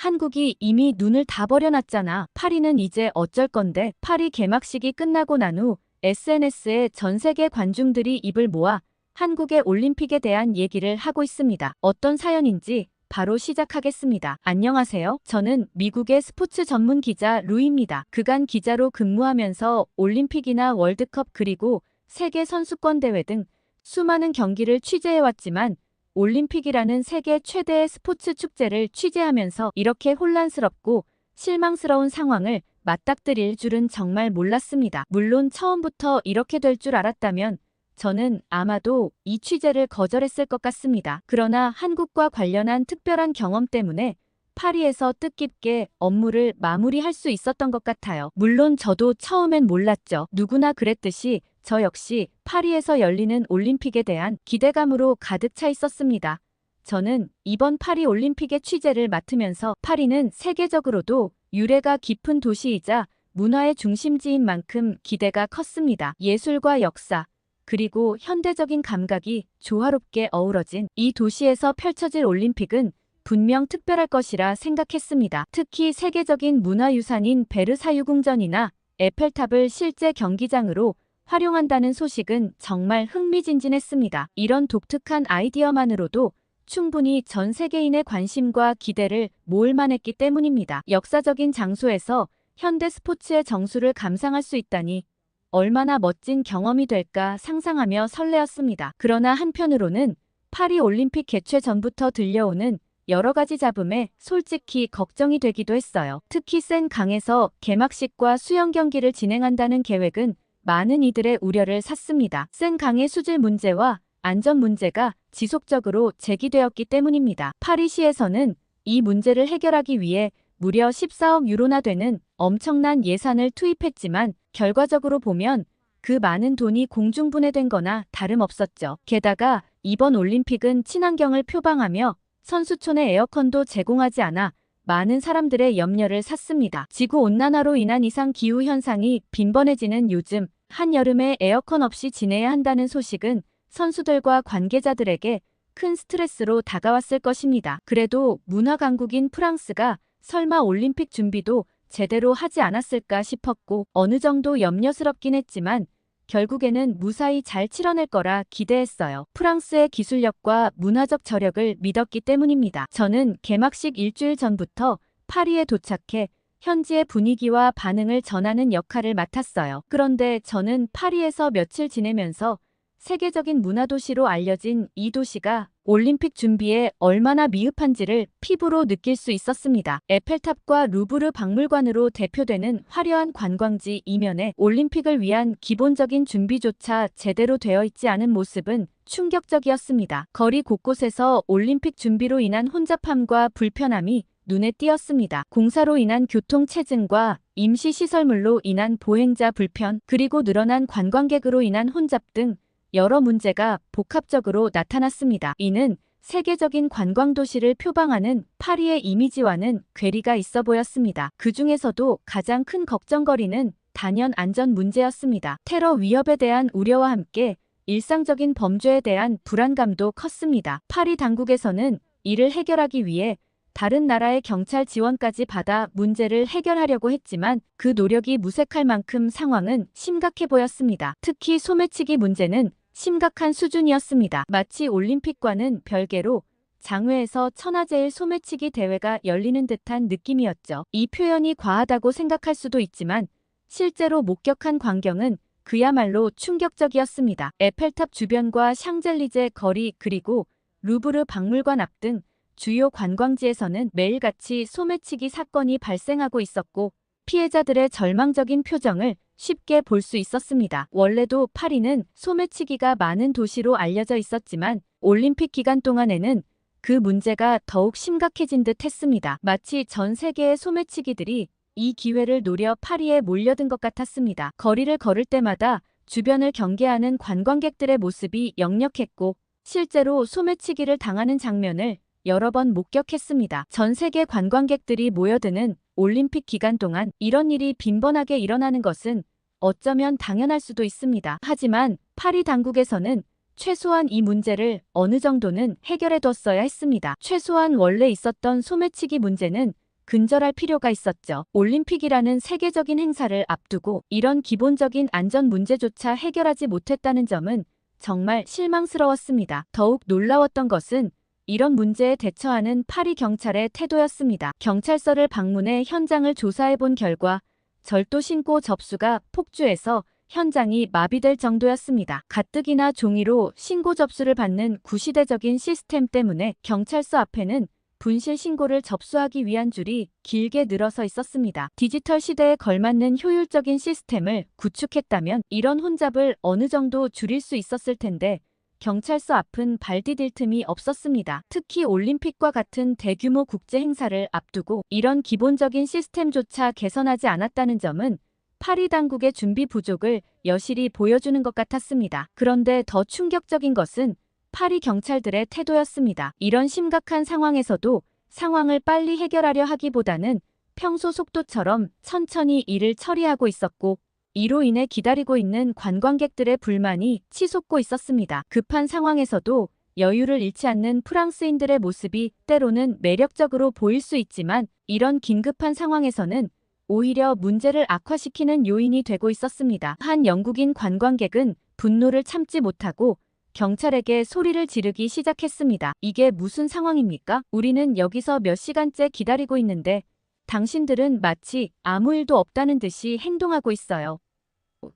한국이 이미 눈을 다 버려놨잖아. 파리는 이제 어쩔 건데. 파리 개막식이 끝나고 난 후 SNS에 전 세계 관중들이 입을 모아 한국의 올림픽에 대한 얘기를 하고 있습니다. 어떤 사연인지 바로 시작하겠습니다. 안녕하세요. 저는 미국의 스포츠 전문 기자 루이입니다. 그간 기자로 근무하면서 올림픽이나 월드컵 그리고 세계 선수권 대회 등 수많은 경기를 취재해왔지만 올림픽이라는 세계 최대의 스포츠 축제를 취재하면서 이렇게 혼란스럽고 실망스러운 상황을 맞닥뜨릴 줄은 정말 몰랐습니다. 물론 처음부터 이렇게 될 줄 알았다면 저는 아마도 이 취재를 거절했을 것 같습니다. 그러나 한국과 관련한 특별한 경험 때문에 파리에서 뜻깊게 업무를 마무리할 수 있었던 것 같아요. 물론 저도 처음엔 몰랐죠. 누구나 그랬듯이 저 역시 파리에서 열리는 올림픽에 대한 기대감으로 가득 차 있었습니다. 저는 이번 파리 올림픽의 취재를 맡으면서 파리는 세계적으로도 유래가 깊은 도시이자 문화의 중심지인 만큼 기대가 컸습니다. 예술과 역사, 그리고 현대적인 감각이 조화롭게 어우러진 이 도시에서 펼쳐질 올림픽은 분명 특별할 것이라 생각했습니다. 특히 세계적인 문화유산인 베르사유 궁전이나 에펠탑을 실제 경기장으로 활용한다는 소식은 정말 흥미진진했습니다. 이런 독특한 아이디어만으로도 충분히 전 세계인의 관심과 기대를 모을 만했기 때문입니다. 역사적인 장소에서 현대 스포츠의 정수를 감상할 수 있다니 얼마나 멋진 경험이 될까 상상하며 설레었습니다. 그러나 한편으로는 파리 올림픽 개최 전부터 들려오는 여러 가지 잡음에 솔직히 걱정이 되기도 했어요. 특히 센 강에서 개막식과 수영 경기를 진행한다는 계획은 많은 이들의 우려를 샀습니다. 센 강의 수질 문제와 안전 문제가 지속적으로 제기되었기 때문입니다. 파리시에서는 이 문제를 해결하기 위해 무려 14억 유로나 되는 엄청난 예산을 투입했지만 결과적으로 보면 그 많은 돈이 공중분해된 거나 다름없었죠. 게다가 이번 올림픽은 친환경을 표방하며 선수촌에 에어컨도 제공하지 않아 많은 사람들의 염려를 샀습니다. 지구온난화로 인한 이상 기후현상이 빈번해지는 요즘 한여름에 에어컨 없이 지내야 한다는 소식은 선수들과 관계자들에게 큰 스트레스로 다가왔을 것입니다. 그래도 문화강국인 프랑스가 설마 올림픽 준비도 제대로 하지 않았을까 싶었고 어느 정도 염려스럽긴 했지만 결국에는 무사히 잘 치러낼 거라 기대했어요. 프랑스의 기술력과 문화적 저력을 믿었기 때문입니다. 저는 개막식 일주일 전부터 파리에 도착해 현지의 분위기와 반응을 전하는 역할을 맡았어요. 그런데 저는 파리에서 며칠 지내면서 세계적인 문화도시로 알려진 이 도시가 올림픽 준비에 얼마나 미흡한지를 피부로 느낄 수 있었습니다. 에펠탑과 루브르 박물관으로 대표되는 화려한 관광지 이면에 올림픽을 위한 기본적인 준비조차 제대로 되어 있지 않은 모습은 충격적이었습니다. 거리 곳곳에서 올림픽 준비로 인한 혼잡함과 불편함이 눈에 띄었습니다. 공사로 인한 교통체증과 임시시설물로 인한 보행자 불편, 그리고 늘어난 관광객으로 인한 혼잡 등 여러 문제가 복합적으로 나타났습니다. 이는 세계적인 관광도시를 표방하는 파리의 이미지와는 괴리가 있어 보였습니다. 그 중에서도 가장 큰 걱정거리는 단연 안전 문제였습니다. 테러 위협에 대한 우려와 함께 일상적인 범죄에 대한 불안감도 컸습니다. 파리 당국에서는 이를 해결하기 위해 다른 나라의 경찰 지원까지 받아 문제를 해결하려고 했지만 그 노력이 무색할 만큼 상황은 심각해 보였습니다. 특히 소매치기 문제는 심각한 수준이었습니다. 마치 올림픽과는 별개로 장외에서 천하제일 소매치기 대회가 열리는 듯한 느낌이었죠. 이 표현이 과하다고 생각할 수도 있지만 실제로 목격한 광경은 그야말로 충격적이었습니다. 에펠탑 주변과 샹젤리제 거리 그리고 루브르 박물관 앞 등 주요 관광지에서는 매일같이 소매치기 사건이 발생하고 있었고 피해자들의 절망적인 표정을 쉽게 볼 수 있었습니다. 원래도 파리는 소매치기가 많은 도시로 알려져 있었지만 올림픽 기간 동안에는 그 문제가 더욱 심각해진 듯 했습니다. 마치 전 세계의 소매치기들이 이 기회를 노려 파리에 몰려든 것 같았습니다. 거리를 걸을 때마다 주변을 경계하는 관광객들의 모습이 역력했고 실제로 소매치기를 당하는 장면을 여러 번 목격했습니다. 전 세계 관광객들이 모여드는 올림픽 기간 동안 이런 일이 빈번하게 일어나는 것은 어쩌면 당연할 수도 있습니다. 하지만 파리 당국에서는 최소한 이 문제를 어느 정도는 해결해뒀어야 했습니다. 최소한 원래 있었던 소매치기 문제는 근절할 필요가 있었죠. 올림픽이라는 세계적인 행사를 앞두고 이런 기본적인 안전 문제조차 해결하지 못했다는 점은 정말 실망스러웠습니다. 더욱 놀라웠던 것은 이런 문제에 대처하는 파리 경찰의 태도였습니다. 경찰서를 방문해 현장을 조사해본 결과 절도 신고 접수가 폭주해서 현장이 마비될 정도였습니다. 가뜩이나 종이로 신고 접수를 받는 구시대적인 시스템 때문에 경찰서 앞에는 분실 신고를 접수하기 위한 줄이 길게 늘어서 있었습니다. 디지털 시대에 걸맞는 효율적인 시스템을 구축했다면 이런 혼잡을 어느 정도 줄일 수 있었을 텐데 경찰서 앞은 발 디딜 틈이 없었습니다. 특히 올림픽과 같은 대규모 국제 행사를 앞두고 이런 기본적인 시스템조차 개선하지 않았다는 점은 파리 당국의 준비 부족을 여실히 보여주는 것 같았습니다. 그런데 더 충격적인 것은 파리 경찰들의 태도였습니다. 이런 심각한 상황에서도 상황을 빨리 해결하려 하기보다는 평소 속도처럼 천천히 일을 처리하고 있었고 이로 인해 기다리고 있는 관광객들의 불만이 치솟고 있었습니다. 급한 상황에서도 여유를 잃지 않는 프랑스인들의 모습이 때로는 매력적으로 보일 수 있지만 이런 긴급한 상황에서는 오히려 문제를 악화시키는 요인이 되고 있었습니다. 한 영국인 관광객은 분노를 참지 못하고 경찰에게 소리를 지르기 시작했습니다. 이게 무슨 상황입니까? 우리는 여기서 몇 시간째 기다리고 있는데 당신들은 마치 아무 일도 없다는 듯이 행동하고 있어요.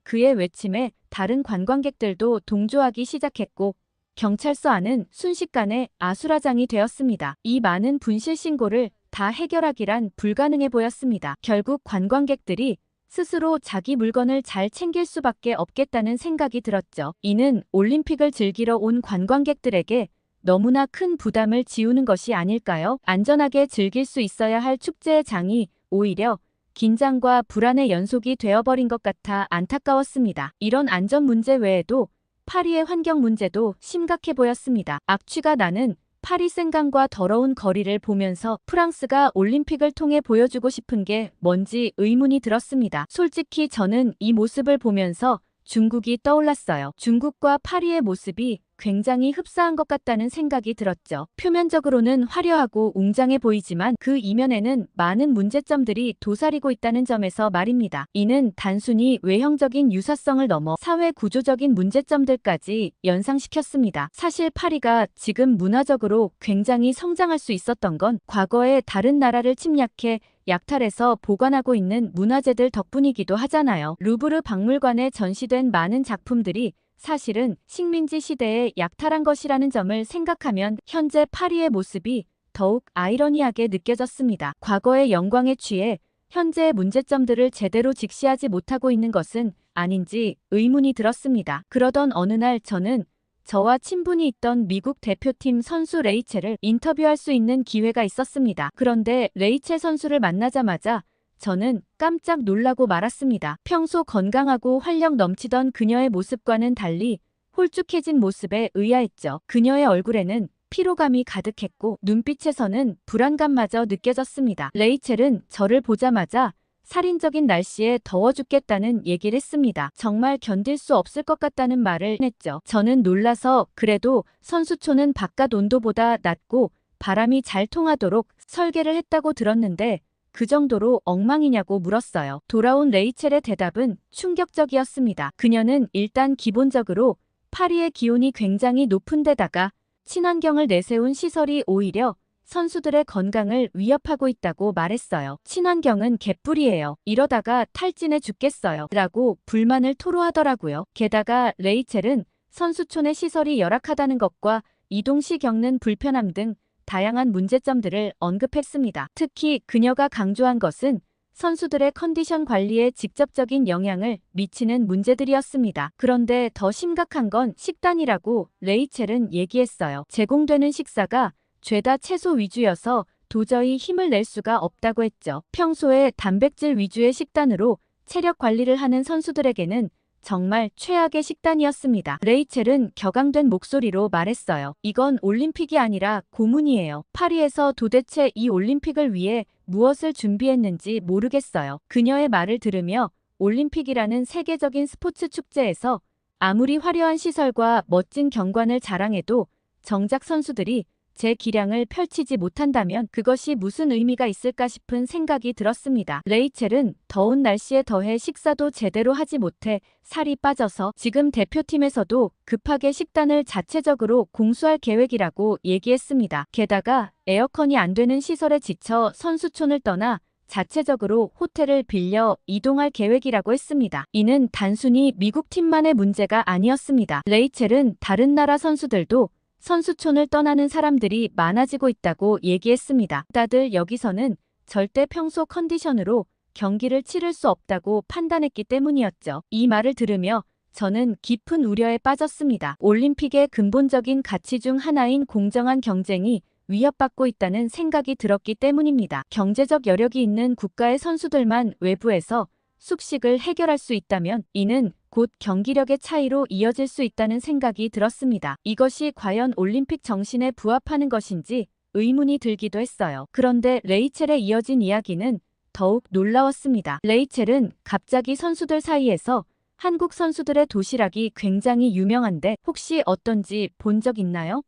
그의 외침에 다른 관광객들도 동조하기 시작했고 경찰서 안은 순식간에 아수라장이 되었습니다. 이 많은 분실 신고를 다 해결하기란 불가능해 보였습니다. 결국 관광객들이 스스로 자기 물건을 잘 챙길 수밖에 없겠다는 생각이 들었죠. 이는 올림픽을 즐기러 온 관광객들에게 너무나 큰 부담을 지우는 것이 아닐까요? 안전하게 즐길 수 있어야 할 축제의 장이 오히려 긴장과 불안의 연속이 되어버린 것 같아 안타까웠습니다. 이런 안전 문제 외에도 파리의 환경 문제도 심각해 보였습니다. 악취가 나는 파리 생강과 더러운 거리를 보면서 프랑스가 올림픽을 통해 보여주고 싶은 게 뭔지 의문이 들었습니다. 솔직히 저는 이 모습을 보면서 중국이 떠올랐어요. 중국과 파리의 모습이 굉장히 흡사한 것 같다는 생각이 들었죠. 표면적으로는 화려하고 웅장해 보이지만 그 이면에는 많은 문제점들이 도사리고 있다는 점에서 말입니다. 이는 단순히 외형적인 유사성을 넘어 사회 구조적인 문제점들까지 연상시켰습니다. 사실 파리가 지금 문화적으로 굉장히 성장할 수 있었던 건 과거에 다른 나라를 침략해 약탈해서 보관하고 있는 문화재들 덕분이기도 하잖아요. 루브르 박물관에 전시된 많은 작품들이 사실은 식민지 시대에 약탈한 것이라는 점을 생각하면 현재 파리의 모습이 더욱 아이러니하게 느껴졌습니다. 과거의 영광에 취해 현재의 문제점들을 제대로 직시하지 못하고 있는 것은 아닌지 의문이 들었습니다. 그러던 어느 날 저는 저와 친분이 있던 미국 대표팀 선수 레이첼을 인터뷰할 수 있는 기회가 있었습니다. 그런데 레이첼 선수를 만나자마자 저는 깜짝 놀라고 말았습니다. 평소 건강하고 활력 넘치던 그녀의 모습과는 달리 홀쭉해진 모습에 의아했죠. 그녀의 얼굴에는 피로감이 가득했고 눈빛에서는 불안감마저 느껴졌습니다. 레이첼은 저를 보자마자 살인적인 날씨에 더워 죽겠다는 얘기를 했습니다. 정말 견딜 수 없을 것 같다는 말을 했죠. 저는 놀라서 그래도 선수촌은 바깥 온도보다 낮고 바람이 잘 통하도록 설계를 했다고 들었는데 그 정도로 엉망이냐고 물었어요. 돌아온 레이첼의 대답은 충격적이었습니다. 그녀는 일단 기본적으로 파리의 기온이 굉장히 높은 데다가 친환경을 내세운 시설이 오히려 선수들의 건강을 위협하고 있다고 말했어요. 친환경은 개뿔이에요. 이러다가 탈진해 죽겠어요. 라고 불만을 토로하더라고요. 게다가 레이첼은 선수촌의 시설이 열악하다는 것과 이동 시 겪는 불편함 등 다양한 문제점들을 언급했습니다. 특히 그녀가 강조한 것은 선수들의 컨디션 관리에 직접적인 영향을 미치는 문제들이었습니다. 그런데 더 심각한 건 식단이라고 레이첼은 얘기했어요. 제공되는 식사가 죄다 채소 위주여서 도저히 힘을 낼 수가 없다고 했죠. 평소에 단백질 위주의 식단으로 체력 관리를 하는 선수들에게는 정말 최악의 식단이었습니다. 레이첼은 격앙된 목소리로 말했어요. 이건 올림픽이 아니라 고문이에요. 파리에서 도대체 이 올림픽을 위해 무엇을 준비했는지 모르겠어요. 그녀의 말을 들으며 올림픽이라는 세계적인 스포츠 축제에서 아무리 화려한 시설과 멋진 경관을 자랑해도 정작 선수들이 제 기량을 펼치지 못한다면 그것이 무슨 의미가 있을까 싶은 생각이 들었습니다. 레이첼은 더운 날씨에 더해 식사도 제대로 하지 못해 살이 빠져서 지금 대표팀에서도 급하게 식단을 자체적으로 공수할 계획이라고 얘기했습니다. 게다가 에어컨이 안 되는 시설에 지쳐 선수촌을 떠나 자체적으로 호텔을 빌려 이동할 계획이라고 했습니다. 이는 단순히 미국 팀만의 문제가 아니었습니다. 레이첼은 다른 나라 선수들도 선수촌을 떠나는 사람들이 많아지고 있다고 얘기했습니다. 다들 여기서는 절대 평소 컨디션으로 경기를 치를 수 없다고 판단했기 때문이었죠. 이 말을 들으며 저는 깊은 우려에 빠졌습니다. 올림픽의 근본적인 가치 중 하나인 공정한 경쟁이 위협받고 있다는 생각이 들었기 때문입니다. 경제적 여력이 있는 국가의 선수들만 외부에서 숙식을 해결할 수 있다면 이는 곧 경기력의 차이로 이어질 수 있다는 생각이 들었습니다. 이것이 과연 올림픽 정신에 부합하는 것인지 의문이 들기도 했어요. 그런데 레이첼에 이어진 이야기는 더욱 놀라웠습니다. 레이첼은 갑자기 선수들 사이에서 한국 선수들의 도시락이 굉장히 유명한데 혹시 어떤지 본 적 있나요?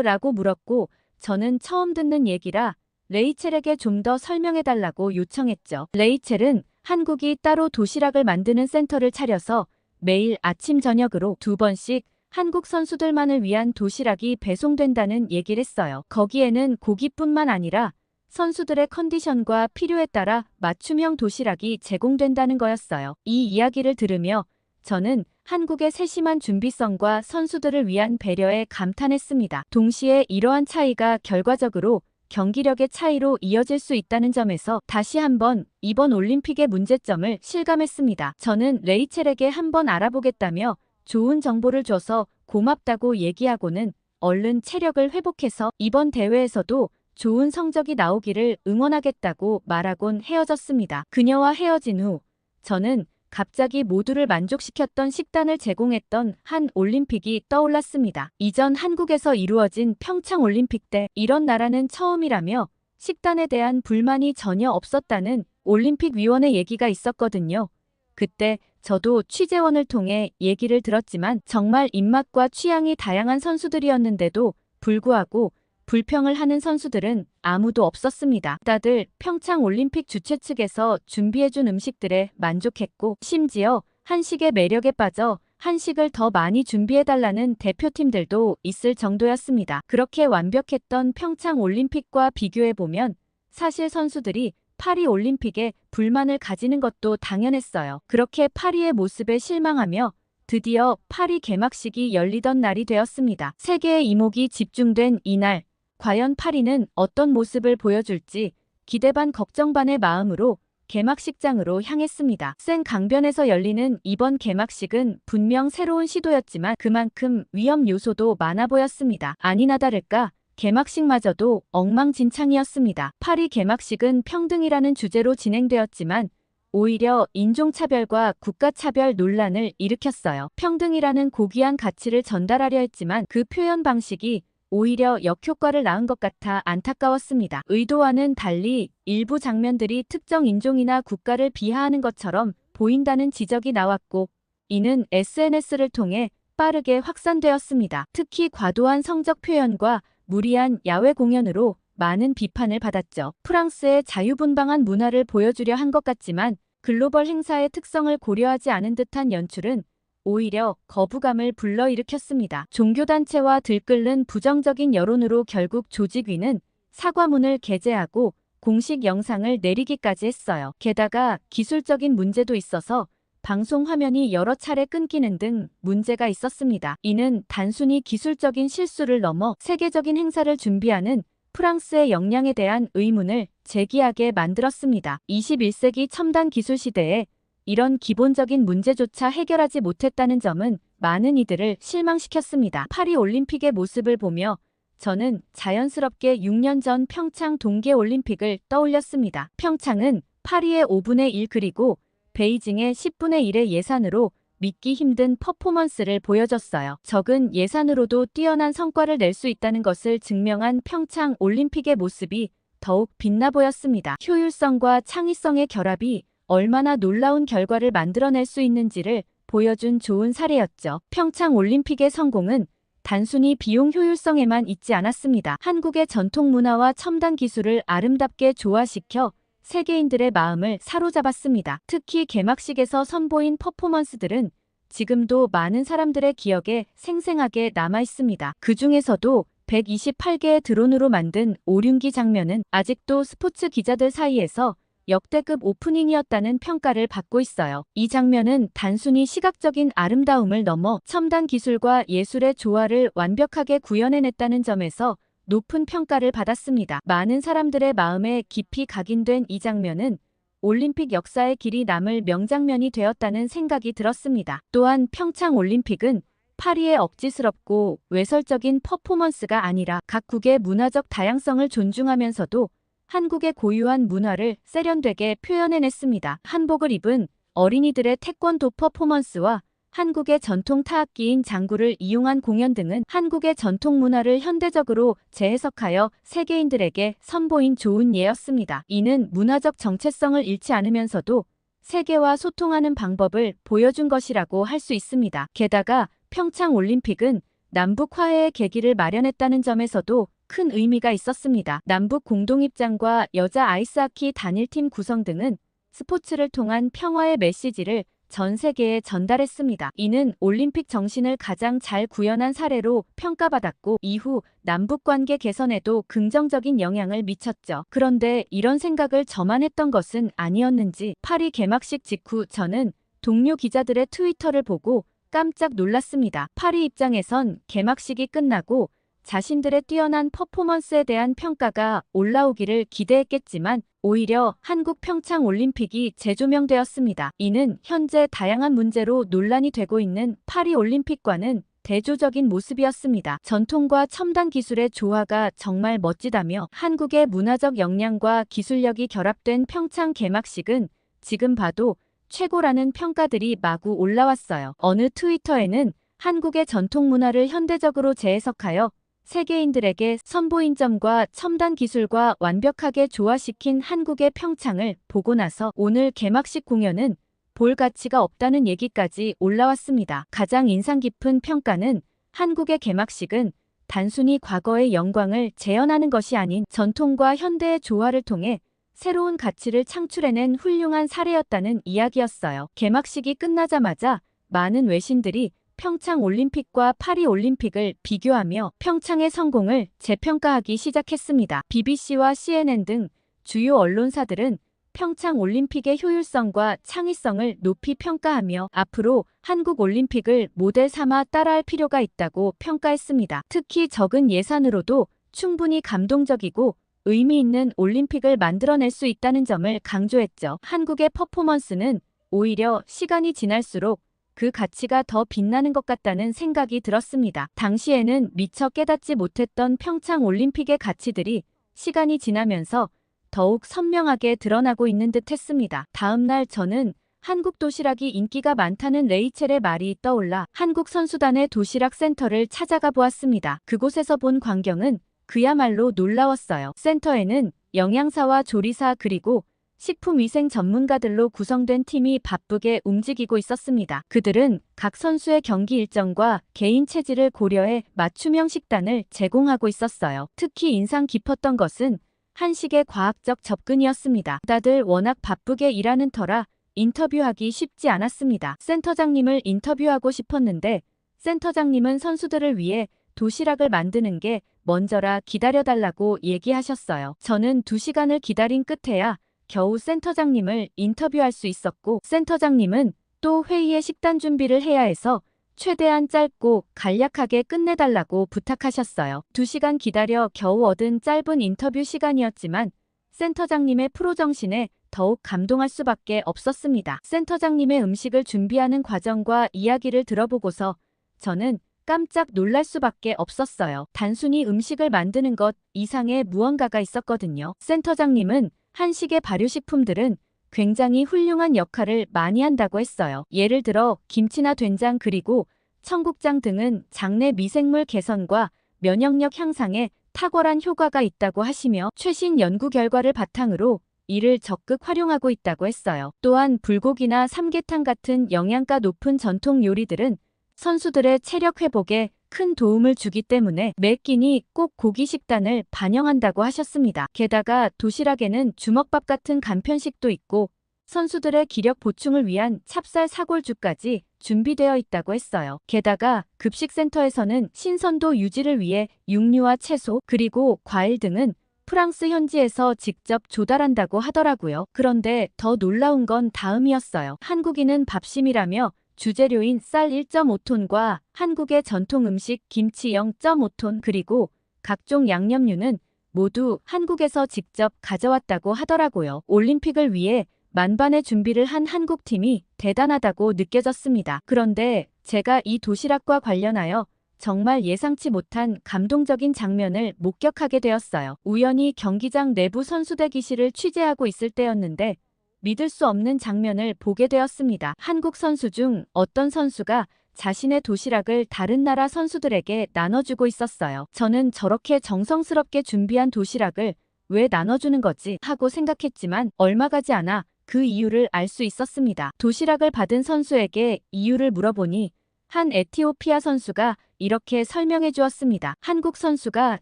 라고 물었고 저는 처음 듣는 얘기라 레이첼에게 좀 더 설명해달라고 요청했죠. 레이첼은 한국이 따로 도시락을 만드는 센터를 차려서 매일 아침 저녁으로 2번씩 한국 선수들만을 위한 도시락이 배송된다는 얘기를 했어요. 거기에는 고기뿐만 아니라 선수들의 컨디션과 필요에 따라 맞춤형 도시락이 제공된다는 거였어요. 이 이야기를 들으며 저는 한국의 세심한 준비성과 선수들을 위한 배려에 감탄했습니다. 동시에 이러한 차이가 결과적으로 경기력의 차이로 이어질 수 있다는 점에서 다시 한번 이번 올림픽의 문제점을 실감했습니다. 저는 레이첼에게 한번 알아보겠다며 좋은 정보를 줘서 고맙다고 얘기하고는 얼른 체력을 회복해서 이번 대회에서도 좋은 성적이 나오기를 응원하겠다고 말하곤 헤어졌습니다. 그녀와 헤어진 후 저는 갑자기 모두를 만족시켰던 식단을 제공했던 한 올림픽이 떠올랐습니다. 이전 한국에서 이루어진 평창 올림픽 때 이런 나라는 처음이라며 식단에 대한 불만이 전혀 없었다는 올림픽위원회 얘기가 있었거든요. 그때 저도 취재원을 통해 얘기를 들었지만 정말 입맛과 취향이 다양한 선수들이었는데도 불구하고 불평을 하는 선수들은 아무도 없었습니다. 다들 평창 올림픽 주최 측에서 준비해준 음식들에 만족했고 심지어 한식의 매력에 빠져 한식을 더 많이 준비해달라는 대표팀들도 있을 정도였습니다. 그렇게 완벽했던 평창 올림픽과 비교해보면 사실 선수들이 파리 올림픽에 불만을 가지는 것도 당연했어요. 그렇게 파리의 모습에 실망하며 드디어 파리 개막식이 열리던 날이 되었습니다. 세계의 이목이 집중된 이날 과연 파리는 어떤 모습을 보여줄지 기대 반 걱정 반의 마음으로 개막식장으로 향했습니다. 센 강변에서 열리는 이번 개막식은 분명 새로운 시도였지만 그만큼 위험 요소도 많아 보였습니다. 아니나 다를까 개막식마저도 엉망진창이었습니다. 파리 개막식은 평등이라는 주제로 진행되었지만 오히려 인종차별과 국가차별 논란을 일으켰어요. 평등이라는 고귀한 가치를 전달하려 했지만 그 표현 방식이 오히려 역효과를 낳은 것 같아 안타까웠습니다. 의도와는 달리 일부 장면들이 특정 인종이나 국가를 비하하는 것처럼 보인다는 지적이 나왔고 이는 SNS를 통해 빠르게 확산되었습니다. 특히 과도한 성적 표현과 무리한 야외 공연으로 많은 비판을 받았죠. 프랑스의 자유분방한 문화를 보여주려 한 것 같지만 글로벌 행사의 특성을 고려하지 않은 듯한 연출은 오히려 거부감을 불러일으켰습니다. 종교단체와 들끓는 부정적인 여론으로 결국 조직위는 사과문을 게재하고 공식 영상을 내리기까지 했어요. 게다가 기술적인 문제도 있어서 방송 화면이 여러 차례 끊기는 등 문제가 있었습니다. 이는 단순히 기술적인 실수를 넘어 세계적인 행사를 준비하는 프랑스의 역량에 대한 의문을 제기하게 만들었습니다. 21세기 첨단 기술 시대에 이런 기본적인 문제조차 해결하지 못했다는 점은 많은 이들을 실망시켰습니다. 파리 올림픽의 모습을 보며 저는 자연스럽게 6년 전 평창 동계올림픽을 떠올렸습니다. 평창은 파리의 5분의 1 그리고 베이징의 10분의 1의 예산으로 믿기 힘든 퍼포먼스를 보여줬어요. 적은 예산으로도 뛰어난 성과를 낼 수 있다는 것을 증명한 평창 올림픽의 모습이 더욱 빛나 보였습니다. 효율성과 창의성의 결합이 얼마나 놀라운 결과를 만들어낼 수 있는지를 보여준 좋은 사례였죠. 평창 올림픽의 성공은 단순히 비용 효율성에만 있지 않았습니다. 한국의 전통 문화와 첨단 기술을 아름답게 조화시켜 세계인들의 마음을 사로잡았습니다. 특히 개막식에서 선보인 퍼포먼스들은 지금도 많은 사람들의 기억에 생생하게 남아있습니다. 그 중에서도 128개의 드론으로 만든 오륜기 장면은 아직도 스포츠 기자들 사이에서 역대급 오프닝이었다는 평가를 받고 있어요. 이 장면은 단순히 시각적인 아름다움을 넘어 첨단 기술과 예술의 조화를 완벽하게 구현해냈다는 점에서 높은 평가를 받았습니다. 많은 사람들의 마음에 깊이 각인된 이 장면은 올림픽 역사에 길이 남을 명장면이 되었다는 생각이 들었습니다. 또한 평창 올림픽은 파리의 억지스럽고 외설적인 퍼포먼스가 아니라 각국의 문화적 다양성을 존중하면서도 한국의 고유한 문화를 세련되게 표현해냈습니다. 한복을 입은 어린이들의 태권도 퍼포먼스와 한국의 전통 타악기인 장구를 이용한 공연 등은 한국의 전통 문화를 현대적으로 재해석하여 세계인들에게 선보인 좋은 예였습니다. 이는 문화적 정체성을 잃지 않으면서도 세계와 소통하는 방법을 보여준 것이라고 할 수 있습니다. 게다가 평창 올림픽은 남북 화해의 계기를 마련했다는 점에서도 큰 의미가 있었습니다. 남북 공동입장과 여자 아이스하키 단일팀 구성 등은 스포츠를 통한 평화의 메시지를 전 세계에 전달했습니다. 이는 올림픽 정신을 가장 잘 구현한 사례로 평가받았고 이후 남북 관계 개선에도 긍정적인 영향을 미쳤죠. 그런데 이런 생각을 저만 했던 것은 아니었는지 파리 개막식 직후 저는 동료 기자들의 트위터를 보고 깜짝 놀랐습니다. 파리 입장에선 개막식이 끝나고 자신들의 뛰어난 퍼포먼스에 대한 평가가 올라오기를 기대했겠지만 오히려 한국 평창 올림픽이 재조명되었습니다. 이는 현재 다양한 문제로 논란이 되고 있는 파리 올림픽과는 대조적인 모습이었습니다. 전통과 첨단 기술의 조화가 정말 멋지다며 한국의 문화적 역량과 기술력이 결합된 평창 개막식은 지금 봐도 최고라는 평가들이 마구 올라왔어요. 어느 트위터에는 한국의 전통 문화를 현대적으로 재해석하여 세계인들에게 선보인 점과 첨단 기술과 완벽하게 조화시킨 한국의 평창을 보고 나서 오늘 개막식 공연은 볼 가치가 없다는 얘기까지 올라왔습니다. 가장 인상 깊은 평가는 한국의 개막식은 단순히 과거의 영광을 재현하는 것이 아닌 전통과 현대의 조화를 통해 새로운 가치를 창출해낸 훌륭한 사례였다는 이야기였어요. 개막식이 끝나자마자 많은 외신들이 평창 올림픽과 파리 올림픽을 비교하며 평창의 성공을 재평가하기 시작했습니다. BBC와 CNN 등 주요 언론사들은 평창 올림픽의 효율성과 창의성을 높이 평가하며 앞으로 한국 올림픽을 모델 삼아 따라할 필요가 있다고 평가했습니다. 특히 적은 예산으로도 충분히 감동적이고 의미 있는 올림픽을 만들어낼 수 있다는 점을 강조했죠. 한국의 퍼포먼스는 오히려 시간이 지날수록 그 가치가 더 빛나는 것 같다는 생각이 들었습니다. 당시에는 미처 깨닫지 못했던 평창 올림픽의 가치들이 시간이 지나면서 더욱 선명하게 드러나고 있는 듯 했습니다. 다음 날 저는 한국 도시락이 인기가 많다는 레이첼의 말이 떠올라 한국 선수단의 도시락 센터를 찾아가 보았습니다. 그곳에서 본 광경은 그야말로 놀라웠어요. 센터에는 영양사와 조리사 그리고 식품위생 전문가들로 구성된 팀이 바쁘게 움직이고 있었습니다. 그들은 각 선수의 경기 일정과 개인 체질을 고려해 맞춤형 식단을 제공하고 있었어요. 특히 인상 깊었던 것은 한식의 과학적 접근이었습니다. 다들 워낙 바쁘게 일하는 터라 인터뷰하기 쉽지 않았습니다. 센터장님을 인터뷰하고 싶었는데 센터장님은 선수들을 위해 도시락을 만드는 게 먼저라 기다려달라고 얘기하셨어요. 저는 2시간을 기다린 끝에야 겨우 센터장님을 인터뷰할 수 있었고 센터장님은 또 회의에 식단 준비를 해야 해서 최대한 짧고 간략하게 끝내달라고 부탁하셨어요. 2시간 기다려 겨우 얻은 짧은 인터뷰 시간이었지만 센터장님의 프로 정신에 더욱 감동할 수밖에 없었습니다. 센터장님의 음식을 준비하는 과정과 이야기를 들어보고서 저는 깜짝 놀랄 수밖에 없었어요. 단순히 음식을 만드는 것 이상의 무언가가 있었거든요. 센터장님은 한식의 발효식품들은 굉장히 훌륭한 역할을 많이 한다고 했어요. 예를 들어 김치나 된장 그리고 청국장 등은 장내 미생물 개선과 면역력 향상에 탁월한 효과가 있다고 하시며 최신 연구 결과를 바탕으로 이를 적극 활용하고 있다고 했어요. 또한 불고기나 삼계탕 같은 영양가 높은 전통 요리들은 선수들의 체력 회복에 큰 도움을 주기 때문에 매 끼니 꼭 고기 식단을 반영한다고 하셨습니다. 게다가 도시락에는 주먹밥 같은 간편식도 있고 선수들의 기력 보충을 위한 찹쌀 사골죽까지 준비되어 있다고 했어요. 게다가 급식센터에서는 신선도 유지를 위해 육류와 채소 그리고 과일 등은 프랑스 현지에서 직접 조달한다고 하더라고요. 그런데 더 놀라운 건 다음이었어요. 한국인은 밥심이라며 주재료인 쌀 1.5톤과 한국의 전통 음식 김치 0.5톤 그리고 각종 양념류는 모두 한국에서 직접 가져왔다고 하더라고요. 올림픽을 위해 만반의 준비를 한 한국팀이 대단하다고 느껴졌습니다. 그런데 제가 이 도시락과 관련하여 정말 예상치 못한 감동적인 장면을 목격하게 되었어요. 우연히 경기장 내부 선수 대기실을 취재하고 있을 때였는데 믿을 수 없는 장면을 보게 되었습니다. 한국 선수 중 어떤 선수가 자신의 도시락을 다른 나라 선수들에게 나눠주고 있었어요. 저는 저렇게 정성스럽게 준비한 도시락을 왜 나눠주는 거지 하고 생각했지만 얼마 가지 않아 그 이유를 알 수 있었습니다. 도시락을 받은 선수에게 이유를 물어보니 한 에티오피아 선수가 이렇게 설명해 주었습니다. 한국 선수가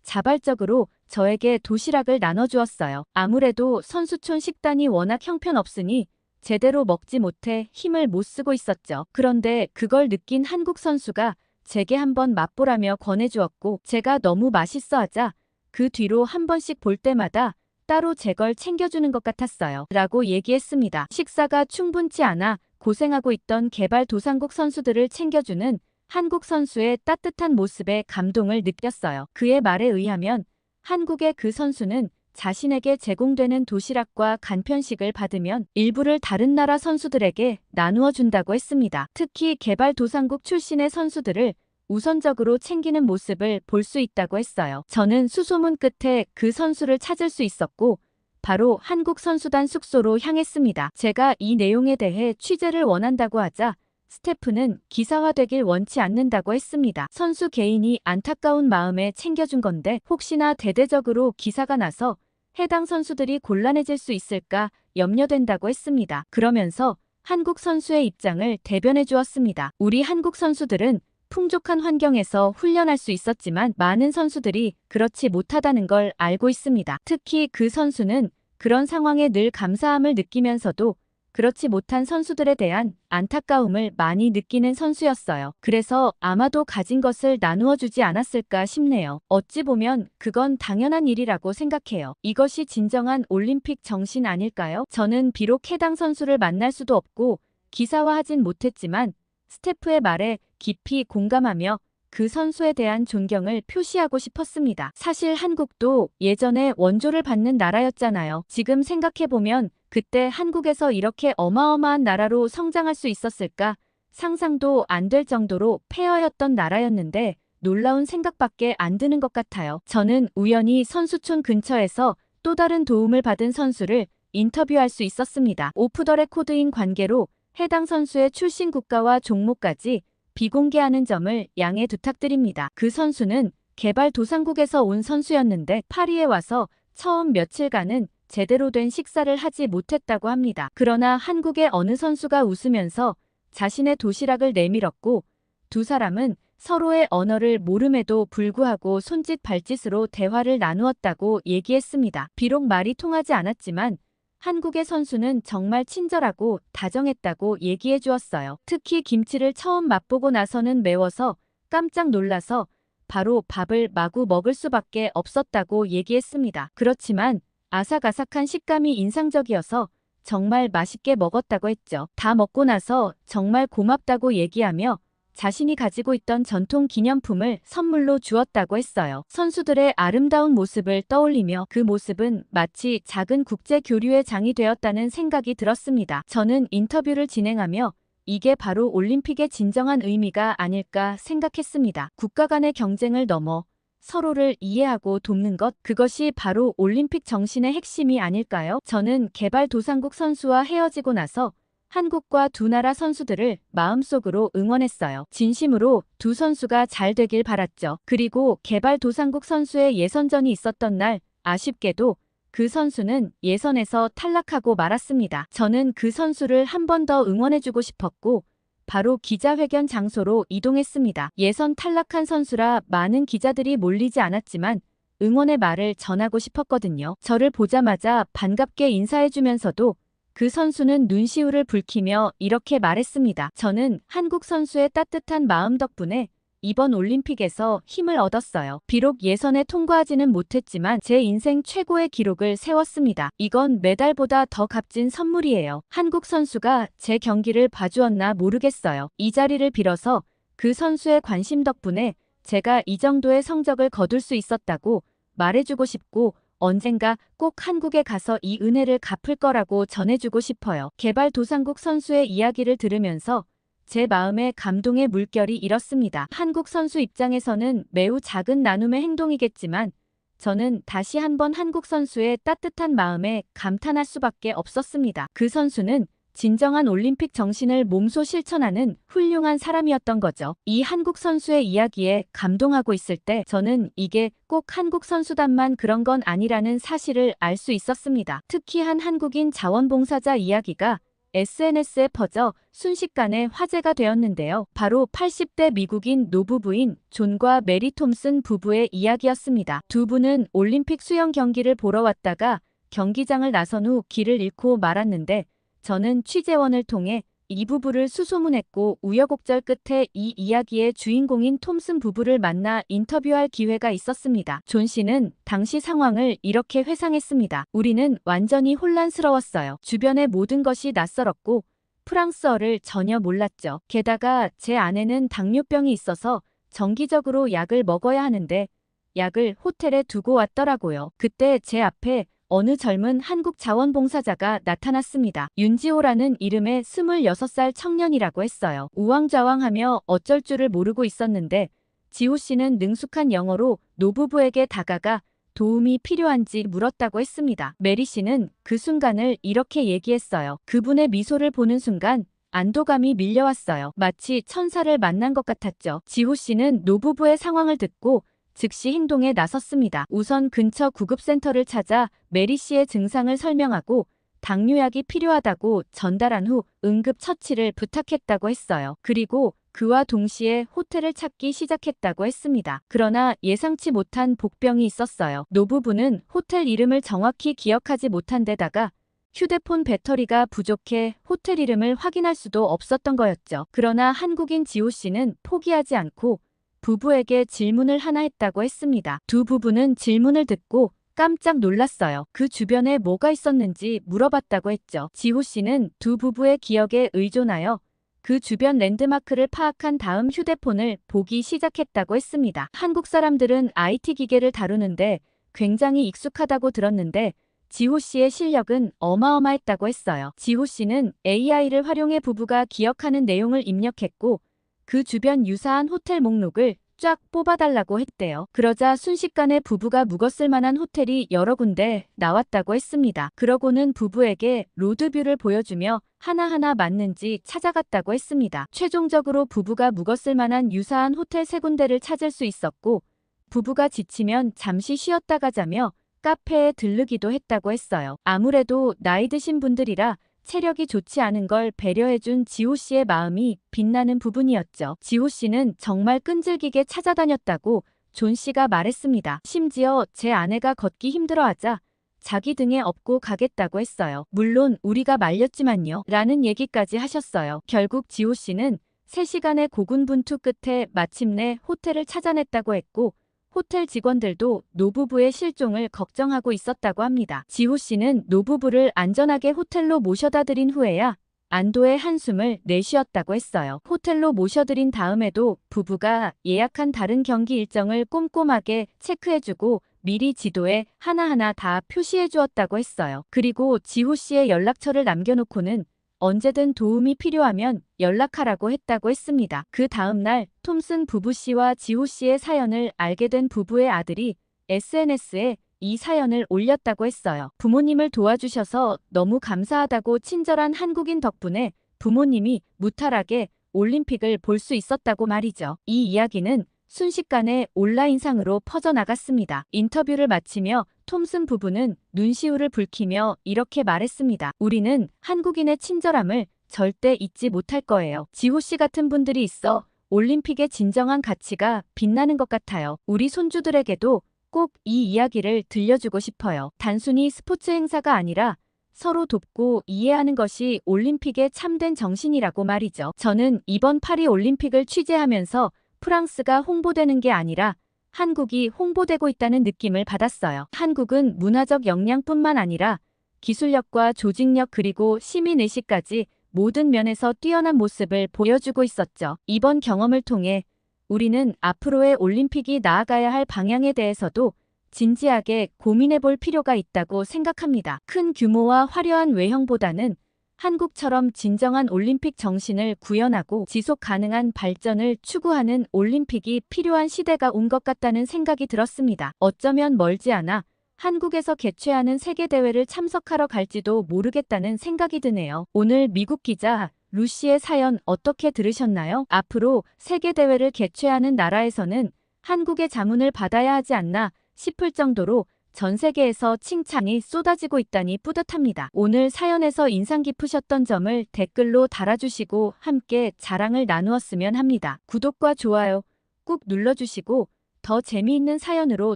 자발적으로 저에게 도시락을 나눠주었어요. 아무래도 선수촌 식단이 워낙 형편없으니 제대로 먹지 못해 힘을 못 쓰고 있었죠. 그런데 그걸 느낀 한국 선수가 제게 한번 맛보라며 권해주었고 제가 너무 맛있어 하자 그 뒤로 한 번씩 볼 때마다 따로 제 걸 챙겨주는 것 같았어요. 라고 얘기했습니다. 식사가 충분치 않아 고생하고 있던 개발도상국 선수들을 챙겨주는 한국 선수의 따뜻한 모습에 감동을 느꼈어요. 그의 말에 의하면 한국의 그 선수는 자신에게 제공되는 도시락과 간편식을 받으면 일부를 다른 나라 선수들에게 나누어 준다고 했습니다. 특히 개발도상국 출신의 선수들을 우선적으로 챙기는 모습을 볼 수 있다고 했어요. 저는 수소문 끝에 그 선수를 찾을 수 있었고 바로 한국 선수단 숙소로 향했습니다. 제가 이 내용에 대해 취재를 원한다고 하자 스태프는 기사화되길 원치 않는다고 했습니다. 선수 개인이 안타까운 마음에 챙겨준 건데 혹시나 대대적으로 기사가 나서 해당 선수들이 곤란해질 수 있을까 염려된다고 했습니다. 그러면서 한국 선수의 입장을 대변해 주었습니다. 우리 한국 선수들은 풍족한 환경에서 훈련할 수 있었지만 많은 선수들이 그렇지 못하다는 걸 알고 있습니다. 특히 그 선수는 그런 상황에 늘 감사함을 느끼면서도 그렇지 못한 선수들에 대한 안타까움을 많이 느끼는 선수였어요. 그래서 아마도 가진 것을 나누어 주지 않았을까 싶네요. 어찌 보면 그건 당연한 일이라고 생각해요. 이것이 진정한 올림픽 정신 아닐까요? 저는 비록 해당 선수를 만날 수도 없고 기사화하진 못했지만 스태프의 말에 깊이 공감하며 그 선수에 대한 존경을 표시하고 싶었습니다. 사실 한국도 예전에 원조를 받는 나라였잖아요. 지금 생각해보면 그때 한국에서 이렇게 어마어마한 나라로 성장할 수 있었을까 상상도 안 될 정도로 폐허였던 나라였는데 놀라운 생각밖에 안 드는 것 같아요. 저는 우연히 선수촌 근처에서 또 다른 도움을 받은 선수를 인터뷰할 수 있었습니다. 오프 더 레코드인 관계로 해당 선수의 출신 국가와 종목까지 비공개하는 점을 양해 부탁드립니다. 그 선수는 개발도상국에서 온 선수였는데 파리에 와서 처음 며칠간은 제대로 된 식사를 하지 못했다고 합니다. 그러나 한국의 어느 선수가 웃으면서 자신의 도시락을 내밀었고 두 사람은 서로의 언어를 모름에도 불구하고 손짓 발짓으로 대화를 나누었다고 얘기했습니다. 비록 말이 통하지 않았지만 한국의 선수는 정말 친절하고 다정했다고 얘기해 주었어요. 특히 김치를 처음 맛보고 나서는 매워서 깜짝 놀라서 바로 밥을 마구 먹을 수밖에 없었다고 얘기했습니다. 그렇지만 아삭아삭한 식감이 인상적이어서 정말 맛있게 먹었다고 했죠. 다 먹고 나서 정말 고맙다고 얘기하며 자신이 가지고 있던 전통 기념품을 선물로 주었다고 했어요. 선수들의 아름다운 모습을 떠올리며 그 모습은 마치 작은 국제 교류의 장이 되었다는 생각이 들었습니다. 저는 인터뷰를 진행하며 이게 바로 올림픽의 진정한 의미가 아닐까 생각했습니다. 국가 간의 경쟁을 넘어 서로를 이해하고 돕는 것, 그것이 바로 올림픽 정신의 핵심이 아닐까요? 저는 개발도상국 선수와 헤어지고 나서 한국과 두 나라 선수들을 마음속으로 응원했어요. 진심으로 두 선수가 잘 되길 바랐죠. 그리고 개발도상국 선수의 예선전이 있었던 날 아쉽게도 그 선수는 예선에서 탈락하고 말았습니다. 저는 그 선수를 한 번 더 응원해주고 싶었고 바로 기자회견 장소로 이동했습니다. 예선 탈락한 선수라 많은 기자들이 몰리지 않았지만 응원의 말을 전하고 싶었거든요. 저를 보자마자 반갑게 인사해주면서도 그 선수는 눈시울을 붉히며 이렇게 말했습니다. 저는 한국 선수의 따뜻한 마음 덕분에 이번 올림픽에서 힘을 얻었어요. 비록 예선에 통과하지는 못했지만 제 인생 최고의 기록을 세웠습니다. 이건 메달보다 더 값진 선물이에요. 한국 선수가 제 경기를 봐주었나 모르겠어요. 이 자리를 빌어서 그 선수의 관심 덕분에 제가 이 정도의 성적을 거둘 수 있었다고 말해주고 싶고 언젠가 꼭 한국에 가서 이 은혜를 갚을 거라고 전해주고 싶어요. 개발도상국 선수의 이야기를 들으면서 제 마음에 감동의 물결이 일었습니다. 한국 선수 입장에서는 매우 작은 나눔의 행동이겠지만 저는 다시 한번 한국 선수의 따뜻한 마음에 감탄할 수밖에 없었습니다. 그 선수는 진정한 올림픽 정신을 몸소 실천하는 훌륭한 사람이었던 거죠. 이 한국 선수의 이야기에 감동하고 있을 때 저는 이게 꼭 한국 선수단만 그런 건 아니라는 사실을 알 수 있었습니다. 특히 한 한국인 자원봉사자 이야기가 SNS에 퍼져 순식간에 화제가 되었는데요. 바로 80대 미국인 노부부인 존과 메리 톰슨 부부의 이야기였습니다. 두 분은 올림픽 수영 경기를 보러 왔다가 경기장을 나선 후 길을 잃고 말았는데 저는 취재원을 통해 이 부부를 수소문했고 우여곡절 끝에 이 이야기의 주인공인 톰슨 부부를 만나 인터뷰할 기회가 있었습니다. 존 씨는 당시 상황을 이렇게 회상했습니다. 우리는 완전히 혼란스러웠어요. 주변의 모든 것이 낯설었고 프랑스어를 전혀 몰랐죠. 게다가 제 아내는 당뇨병이 있어서 정기적으로 약을 먹어야 하는데 약을 호텔에 두고 왔더라고요. 그때 제 앞에 어느 젊은 한국 자원봉사자가 나타났습니다. 윤지호라는 이름의 26살 청년이라고 했어요. 우왕좌왕하며 어쩔 줄을 모르고 있었는데 지호 씨는 능숙한 영어로 노부부에게 다가가 도움이 필요한지 물었다고 했습니다. 메리 씨는 그 순간을 이렇게 얘기했어요. 그분의 미소를 보는 순간 안도감이 밀려왔어요. 마치 천사를 만난 것 같았죠. 지호 씨는 노부부의 상황을 듣고 즉시 행동에 나섰습니다. 우선 근처 구급센터를 찾아 메리 씨의 증상을 설명하고 당뇨약이 필요하다고 전달한 후 응급 처치를 부탁했다고 했어요. 그리고 그와 동시에 호텔을 찾기 시작했다고 했습니다. 그러나 예상치 못한 복병이 있었어요. 노부부는 호텔 이름을 정확히 기억하지 못한 데다가 휴대폰 배터리가 부족해 호텔 이름을 확인할 수도 없었던 거였죠. 그러나 한국인 지호 씨는 포기하지 않고 부부에게 질문을 하나 했다고 했습니다. 두 부부는 질문을 듣고 깜짝 놀랐어요. 그 주변에 뭐가 있었는지 물어봤다고 했죠. 지호 씨는 두 부부의 기억에 의존하여 그 주변 랜드마크를 파악한 다음 휴대폰을 보기 시작했다고 했습니다. 한국 사람들은 IT 기계를 다루는데 굉장히 익숙하다고 들었는데 지호 씨의 실력은 어마어마했다고 했어요. 지호 씨는 AI를 활용해 부부가 기억하는 내용을 입력했고 그 주변 유사한 호텔 목록을 쫙 뽑아달라고 했대요. 그러자 순식간에 부부가 묵었을 만한 호텔이 여러 군데 나왔다고 했습니다. 그러고는 부부에게 로드뷰를 보여주며 하나하나 맞는지 찾아갔다고 했습니다. 최종적으로 부부가 묵었을 만한 유사한 호텔 3군데를 찾을 수 있었고 부부가 지치면 잠시 쉬었다 가자며 카페에 들르기도 했다고 했어요. 아무래도 나이 드신 분들이라 체력이 좋지 않은 걸 배려해준 지호 씨의 마음이 빛나는 부분이었죠. 지호 씨는 정말 끈질기게 찾아다녔다고 존 씨가 말했습니다. 심지어 제 아내가 걷기 힘들어하자 자기 등에 업고 가겠다고 했어요. 물론 우리가 말렸지만요. 라는 얘기까지 하셨어요. 결국 지호 씨는 3시간의 고군분투 끝에 마침내 호텔을 찾아냈다고 했고 호텔 직원들도 노부부의 실종을 걱정하고 있었다고 합니다. 지호 씨는 노부부를 안전하게 호텔로 모셔다 드린 후에야 안도의 한숨을 내쉬었다고 했어요. 호텔로 모셔드린 다음에도 부부가 예약한 다른 경기 일정을 꼼꼼하게 체크해주고 미리 지도에 하나하나 다 표시해 주었다고 했어요. 그리고 지호 씨의 연락처를 남겨놓고는 언제든 도움이 필요하면 연락하라고 했다고 했습니다. 그 다음날 톰슨 부부 씨와 지호 씨의 사연을 알게 된 부부의 아들이 SNS에 이 사연을 올렸다고 했어요. 부모님을 도와주셔서 너무 감사하다고 친절한 한국인 덕분에 부모님이 무탈하게 올림픽을 볼 수 있었다고 말이죠. 이 이야기는 순식간에 온라인상으로 퍼져나갔습니다. 인터뷰를 마치며 톰슨 부부는 눈시울을 붉히며 이렇게 말했습니다. 우리는 한국인의 친절함을 절대 잊지 못할 거예요. 지호 씨 같은 분들이 있어 올림픽의 진정한 가치가 빛나는 것 같아요. 우리 손주들에게도 꼭 이 이야기를 들려주고 싶어요. 단순히 스포츠 행사가 아니라 서로 돕고 이해하는 것이 올림픽의 참된 정신이라고 말이죠. 저는 이번 파리 올림픽을 취재하면서 프랑스가 홍보되는 게 아니라 한국이 홍보되고 있다는 느낌을 받았어요. 한국은 문화적 역량뿐만 아니라 기술력과 조직력 그리고 시민의식까지 모든 면에서 뛰어난 모습을 보여주고 있었죠. 이번 경험을 통해 우리는 앞으로의 올림픽이 나아가야 할 방향에 대해서도 진지하게 고민해 볼 필요가 있다고 생각합니다. 큰 규모와 화려한 외형보다는 한국처럼 진정한 올림픽 정신을 구현하고 지속 가능한 발전을 추구하는 올림픽이 필요한 시대가 온 것 같다는 생각이 들었습니다. 어쩌면 멀지 않아 한국에서 개최하는 세계대회를 참석하러 갈지도 모르겠다는 생각이 드네요. 오늘 미국 기자 루시의 사연 어떻게 들으셨나요? 앞으로 세계대회를 개최하는 나라에서는 한국의 자문을 받아야 하지 않나 싶을 정도로 전 세계에서 칭찬이 쏟아지고 있다니 뿌듯합니다. 오늘 사연에서 인상 깊으셨던 점을 댓글로 달아주시고 함께 자랑을 나누었으면 합니다. 구독과 좋아요 꾹 눌러주시고 더 재미있는 사연으로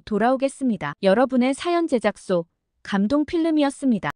돌아오겠습니다. 여러분의 사연 제작소 감동필름이었습니다.